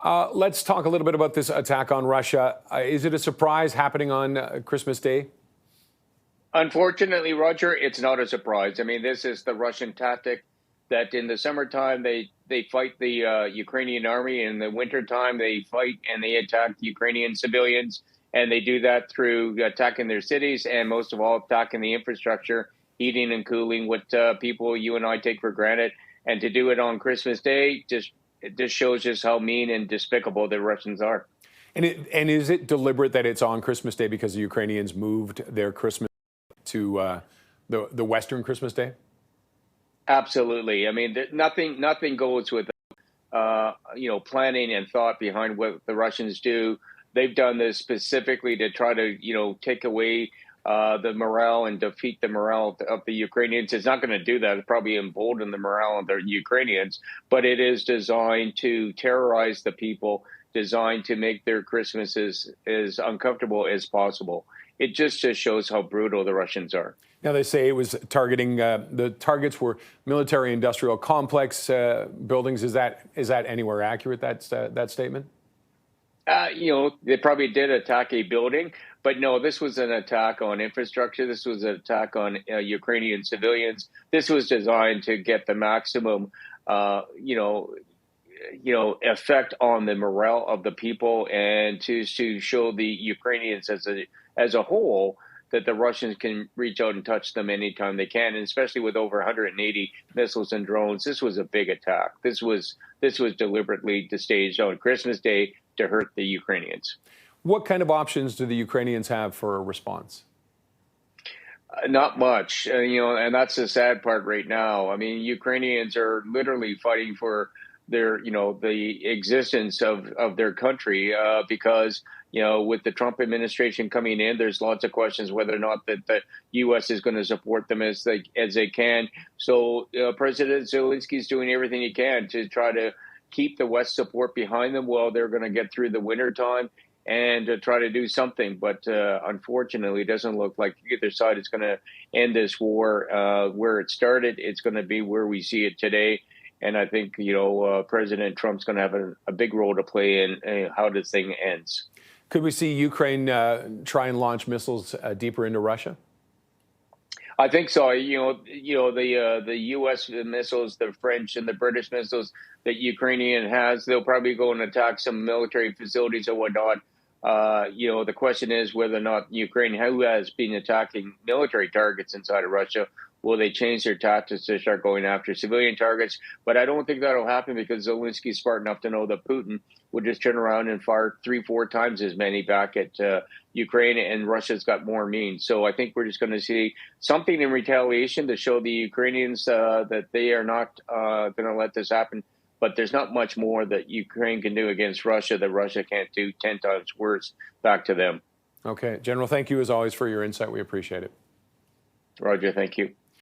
Let's talk a little bit about this attack on Russia. Is it a surprise happening on Christmas Day? Unfortunately, Roger, it's not a surprise. I mean, this is the Russian tactic that in the summertime they fight the Ukrainian army. In the wintertime, they fight and they attack Ukrainian civilians. And they do that through attacking their cities and most of all, attacking the infrastructure, heating and cooling, what people, you and I take for granted. And to do it on Christmas Day, it just shows us how mean and despicable the Russians are. And is it deliberate that it's on Christmas Day because the Ukrainians moved their Christmas to the Western Christmas Day? Absolutely. I mean, nothing goes with planning and thought behind what the Russians do. They've done this specifically to try to take away the morale and defeat the morale of the Ukrainians. It's not going to do that. It's probably embolden the morale of the Ukrainians, but it is designed to terrorize the people, designed to make their Christmases as uncomfortable as possible. It just shows how brutal the Russians are. Now, they say it was targeting, the targets were military industrial complex buildings. Is that anywhere accurate, that statement? They probably did attack a building, but no, this was an attack on infrastructure. This was an attack on Ukrainian civilians. This was designed to get the maximum, effect on the morale of the people and to show the Ukrainians as a whole that the Russians can reach out and touch them anytime they can, and especially with over 180 missiles and drones. This was a big attack. This was deliberately staged on Christmas Day to hurt the Ukrainians. What kind of options do the Ukrainians have for a response? Not much, and that's the sad part right now. I mean, Ukrainians are literally fighting for their, the existence of their country because, with the Trump administration coming in, there's lots of questions whether or not that the U.S. is going to support them as they can. So President Zelensky is doing everything he can to try to keep the West support behind them while they're going to get through the winter time and to try to do something. But unfortunately, it doesn't look like either side is going to end this war where it started. It's going to be where we see it today. And I think, President Trump's going to have a big role to play in how this thing ends. Could we see Ukraine try and launch missiles deeper into Russia? I think so. The U.S. missiles, the French and the British missiles that Ukrainian has, they'll probably go and attack some military facilities or whatnot. The question is whether or not Ukraine, who has been attacking military targets inside of Russia, will they change their tactics to start going after civilian targets? But I don't think that'll happen because Zelensky's smart enough to know that Putin would just turn around and fire 3-4 times as many back at Ukraine, and Russia's got more means. So I think we're just going to see something in retaliation to show the Ukrainians that they are not going to let this happen. But there's not much more that Ukraine can do against Russia that Russia can't do 10 times worse back to them. Okay. General, thank you as always for your insight. We appreciate it. Roger, thank you.